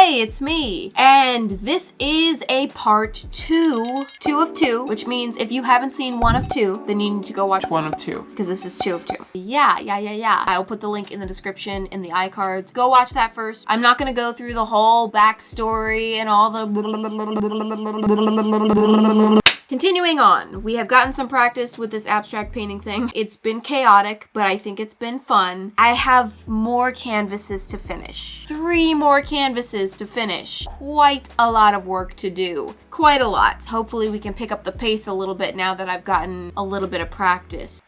Hey, it's me. And this is a part 2 of 2, which means if you haven't seen 1 of 2, then you need to go watch 1 of 2, because this is 2 of 2. Yeah. I'll put the link in the description, in the iCards. Go watch that first. I'm not gonna go through the whole backstory and all the Continuing on, we have gotten some practice with this abstract painting thing. It's been chaotic, but I think it's been fun. I have more canvases to finish. 3 more canvases to finish. Quite a lot of work to do. Quite a lot. Hopefully we can pick up the pace a little bit now that I've gotten a little bit of practice.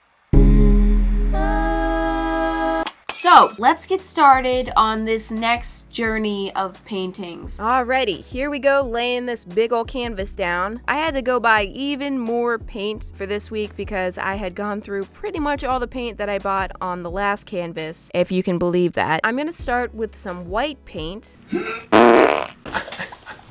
So, let's get started on this next journey of paintings. Alrighty, here we go, laying this big old canvas down. I had to go buy even more paint for this week because I had gone through pretty much all the paint that I bought on the last canvas, if you can believe that. I'm gonna start with some white paint.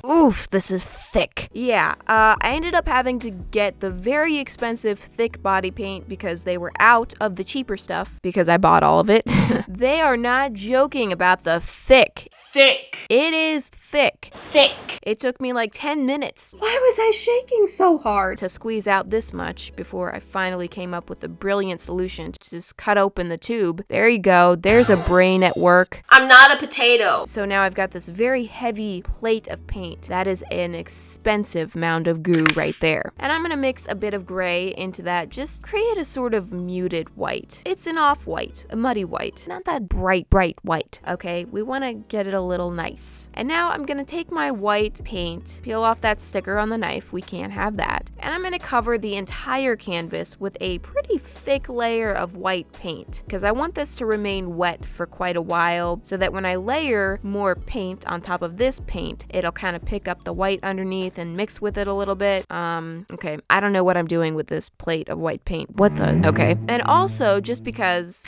Oof, this is thick. Yeah, I ended up having to get the very expensive thick body paint because they were out of the cheaper stuff because I bought all of it. They are not joking about the thick. Thick. It is thick. Thick. It took me like 10 minutes. Why was I shaking so hard? To squeeze out this much before I finally came up with a brilliant solution to just cut open the tube. There you go. There's a brain at work. I'm not a potato. So now I've got this very heavy plate of paint. That is an expensive mound of goo right there. And I'm gonna mix a bit of gray into that, just create a sort of muted white. It's an off-white, a muddy white, not that bright white, okay? We wanna get it a little nice. And now I'm gonna take my white paint, peel off that sticker on the knife, we can't have that, and I'm gonna cover the entire canvas with a pretty thick layer of white paint, because I want this to remain wet for quite a while, so that when I layer more paint on top of this paint, it'll kind of pick up the white underneath and mix with it a little bit. Okay, I don't know what I'm doing with this plate of white paint. What the? Okay. And also, just because...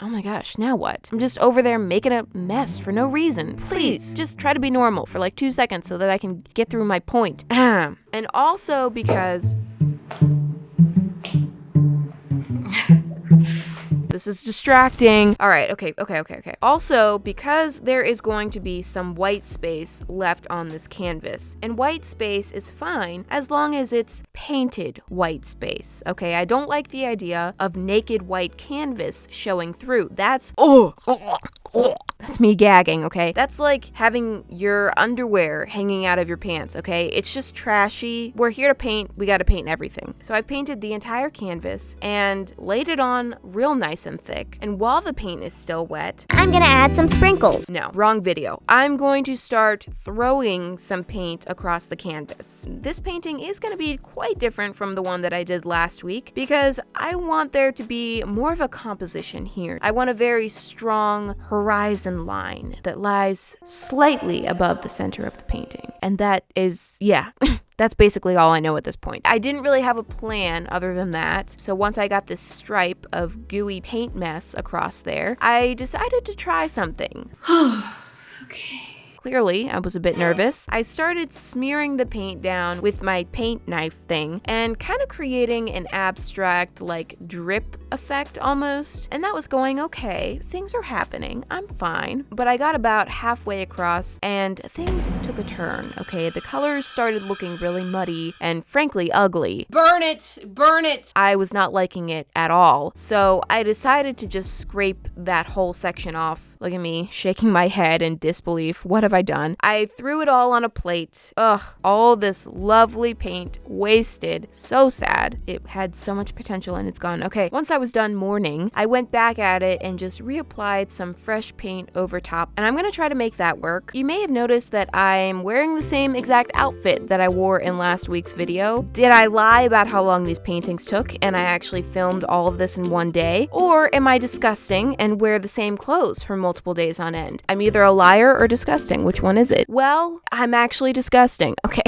Oh my gosh, now what? I'm just over there making a mess for no reason. Please, just try to be normal for like 2 seconds so that I can get through my point. And also because... This is distracting. All right, okay. Also, because there is going to be some white space left on this canvas, and white space is fine as long as it's painted white space, okay? I don't like the idea of naked white canvas showing through. That's me gagging, okay? That's like having your underwear hanging out of your pants, okay? It's just trashy. We're here to paint. We gotta paint everything. So I've painted the entire canvas and laid it on real nice and thick. And while the paint is still wet, I'm gonna add some sprinkles. No, wrong video. I'm going to start throwing some paint across the canvas. This painting is gonna be quite different from the one that I did last week because I want there to be more of a composition here. I want a very strong horizon line that lies slightly above the center of the painting. And that is, yeah. That's basically all I know at this point. I didn't really have a plan other than that, so once I got this stripe of gooey paint mess across there, I decided to try something. Okay. Clearly, I was a bit nervous. I started smearing the paint down with my paint knife thing and kind of creating an abstract, like, drip effect almost. And that was going okay. Things are happening. I'm fine. But I got about halfway across and things took a turn, okay? The colors started looking really muddy and frankly ugly. Burn it! Burn it! I was not liking it at all. So I decided to just scrape that whole section off. Look at me, shaking my head in disbelief. What have I done? I threw it all on a plate. Ugh, all this lovely paint wasted. So sad. It had so much potential and it's gone. Okay, once I was done mourning, I went back at it and just reapplied some fresh paint over top, and I'm gonna try to make that work. You may have noticed that I'm wearing the same exact outfit that I wore in last week's video. Did I lie about how long these paintings took and I actually filmed all of this in one day? Or am I disgusting and wear the same clothes for multiple days on end? I'm either a liar or disgusting. Which one is it? Well, I'm actually disgusting. Okay.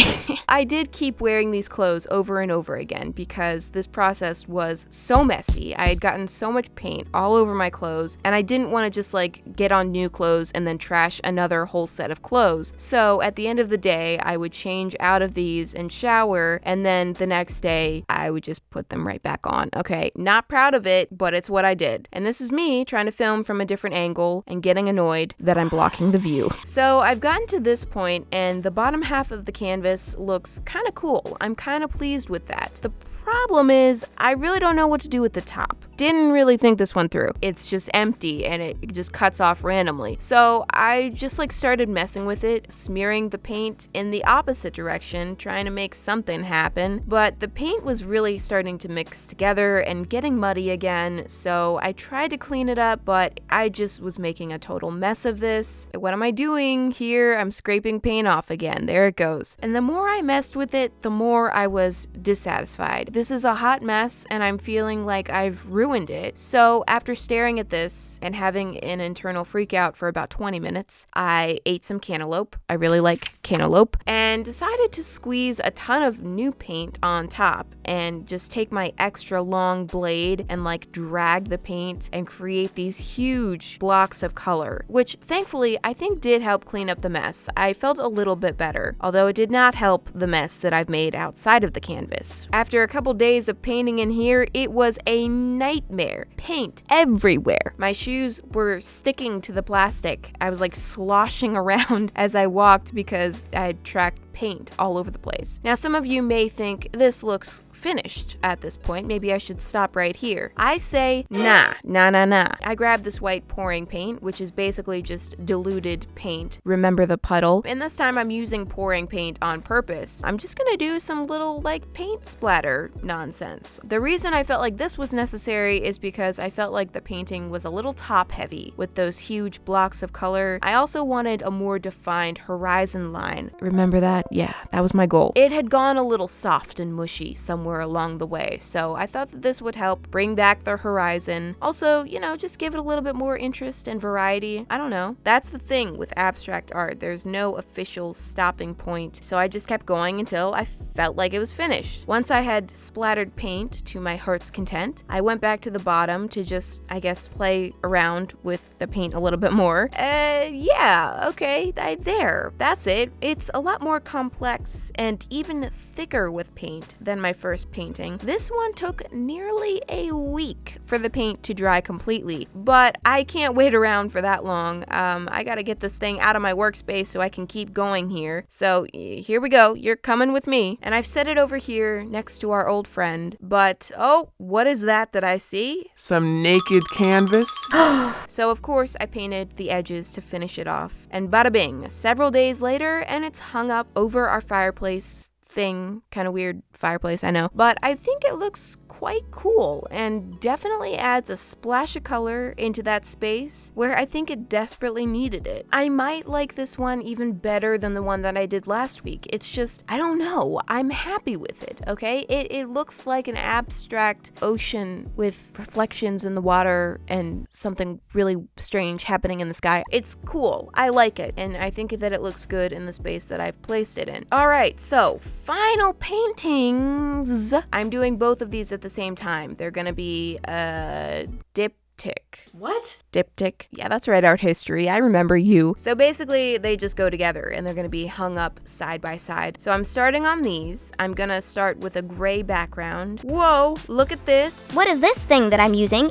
I did keep wearing these clothes over and over again because this process was so messy. I had gotten so much paint all over my clothes and I didn't want to just like get on new clothes and then trash another whole set of clothes. So at the end of the day, I would change out of these and shower, and then the next day I would just put them right back on. Okay, not proud of it, but it's what I did. And this is me trying to film from a different angle and getting annoyed that I'm blocking the view. So I've gotten to this point and the bottom half of the canvas looks kind of cool. I'm kind of pleased with that. The problem is I really don't know what to do with the top. Didn't really think this one through. It's just empty and it just cuts off randomly. So I just started messing with it, smearing the paint in the opposite direction, trying to make something happen. But the paint was really starting to mix together and getting muddy again. So I tried to clean it up, but I just was making a total mess of this. What am I doing here? I'm scraping paint off again. There it goes. And the more I messed with it, the more I was dissatisfied. This is a hot mess and I'm feeling like I've ruined it. So after staring at this and having an internal freak out for about 20 minutes, I ate some cantaloupe. I really like cantaloupe, and decided to squeeze a ton of new paint on top and just take my extra long blade and drag the paint and create these huge blocks of color, which thankfully I think did help clean up the mess. I felt a little bit better, although it did not help the mess that I've made outside of the canvas. After a couple days of painting in here, it was a nightmare. Paint everywhere. My shoes were sticking to the plastic. I was sloshing around as I walked because I had tracked paint all over the place. Now, some of you may think this looks finished at this point. Maybe I should stop right here. I say nah. I grabbed this white pouring paint, which is basically just diluted paint. Remember the puddle? And this time I'm using pouring paint on purpose. I'm just gonna do some little paint splatter nonsense. The reason I felt like this was necessary is because I felt like the painting was a little top heavy with those huge blocks of color. I also wanted a more defined horizon line. Remember that? Yeah, that was my goal. It had gone a little soft and mushy somewhere along the way, so I thought that this would help bring back the horizon. Also, just give it a little bit more interest and variety. I don't know. That's the thing with abstract art. There's no official stopping point, so I just kept going until I felt like it was finished. Once I had splattered paint to my heart's content, I went back to the bottom to just, I guess, play around with the paint a little bit more. Yeah, okay, there. That's it. It's a lot more complex and even thicker with paint than my first painting. This one took nearly a week for the paint to dry completely, but I can't wait around for that long. I gotta get this thing out of my workspace so I can keep going here. So here we go. You're coming with me. And I've set it over here next to our old friend, but oh, what is that I see? Some naked canvas. So of course I painted the edges to finish it off, and bada bing, several days later and it's hung up over our fireplace thing. Kind of weird fireplace, I know, but I think it looks quite cool and definitely adds a splash of color into that space where I think it desperately needed it. I might like this one even better than the one that I did last week. It's just, I don't know, I'm happy with it, okay? It looks like an abstract ocean with reflections in the water and something really strange happening in the sky. It's cool, I like it, and I think that it looks good in the space that I've placed it in. Alright, so final paintings. I'm doing both of these at the same time. They're gonna be diptych. What? Diptych. Yeah, that's right, art history. I remember you. So basically, they just go together and they're gonna be hung up side by side. So I'm starting on these. I'm gonna start with a gray background. Whoa, look at this. What is this thing that I'm using?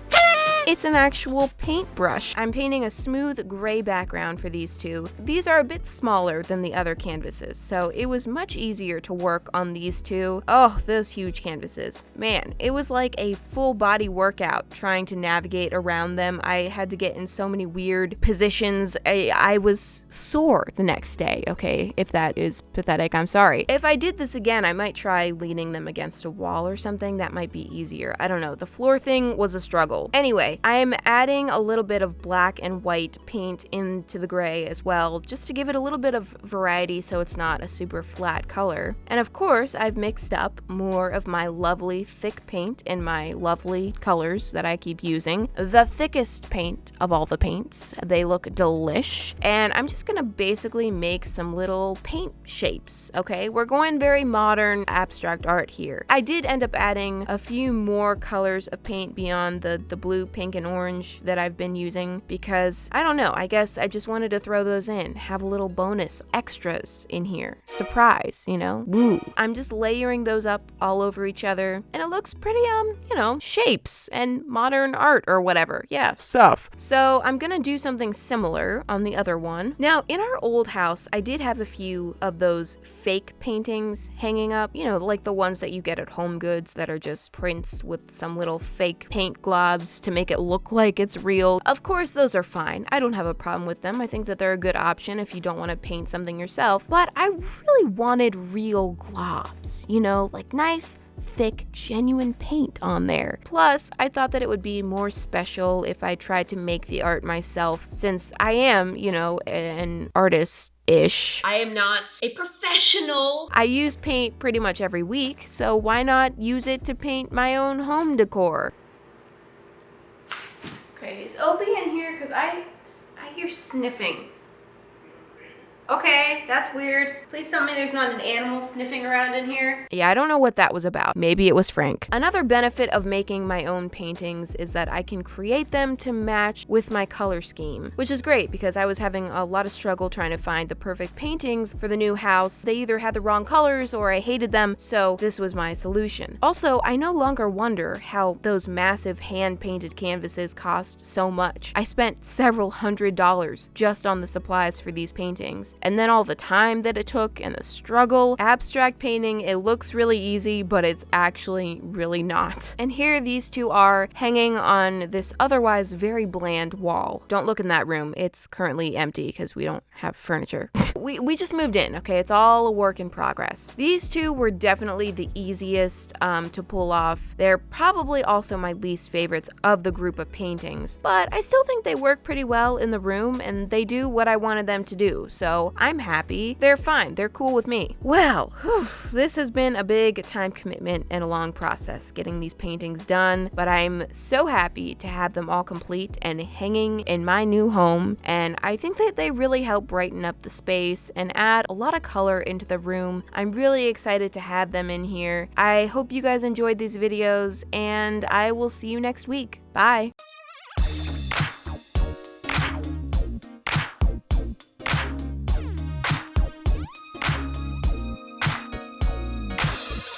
It's an actual paintbrush. I'm painting a smooth gray background for these two. These are a bit smaller than the other canvases, so it was much easier to work on these two. Oh, those huge canvases. Man, it was like a full body workout trying to navigate around them. I had to get in so many weird positions. I was sore the next day, okay? If that is pathetic, I'm sorry. If I did this again, I might try leaning them against a wall or something. That might be easier. I don't know. The floor thing was a struggle. Anyway, I am adding a little bit of black and white paint into the gray as well, just to give it a little bit of variety so it's not a super flat color. And of course, I've mixed up more of my lovely thick paint in my lovely colors that I keep using. The thickest paint of all the paints. They look delish. And I'm just gonna basically make some little paint shapes, okay? We're going very modern abstract art here. I did end up adding a few more colors of paint beyond the blue paint pink and orange that I've been using because, I don't know, I guess I just wanted to throw those in, have a little bonus extras in here. Surprise, you know? Woo! I'm just layering those up all over each other, and it looks pretty, you know, shapes and modern art or whatever. Yeah. Stuff. So I'm gonna do something similar on the other one. Now, in our old house, I did have a few of those fake paintings hanging up, you know, like the ones that you get at Home Goods that are just prints with some little fake paint globs to make it look like it's real. Of course, those are fine. I don't have a problem with them. I think that they're a good option if you don't want to paint something yourself, but I really wanted real globs, you know, like nice, thick, genuine paint on there. Plus, I thought that it would be more special if I tried to make the art myself, since I am, you know, an artist-ish. I am not a professional. I use paint pretty much every week, so why not use it to paint my own home decor? Okay, is Opie in here? Because I hear sniffing. Okay, that's weird. Please tell me there's not an animal sniffing around in here. Yeah, I don't know what that was about. Maybe it was Frank. Another benefit of making my own paintings is that I can create them to match with my color scheme, which is great because I was having a lot of struggle trying to find the perfect paintings for the new house. They either had the wrong colors or I hated them, so this was my solution. Also, I no longer wonder how those massive hand-painted canvases cost so much. I spent several $100s just on the supplies for these paintings. And then all the time that it took and the struggle. Abstract painting, it looks really easy, but it's actually really not. And here these two are hanging on this otherwise very bland wall. Don't look in that room. It's currently empty because we don't have furniture. we just moved in, okay? It's all a work in progress. These two were definitely the easiest to pull off. They're probably also my least favorites of the group of paintings, but I still think they work pretty well in the room and they do what I wanted them to do. So I'm happy. They're fine. They're cool with me. Well, this has been a big time commitment and a long process getting these paintings done, but I'm so happy to have them all complete and hanging in my new home, and I think that they really help brighten up the space and add a lot of color into the room. I'm really excited to have them in here. I hope you guys enjoyed these videos, and I will see you next week. Bye!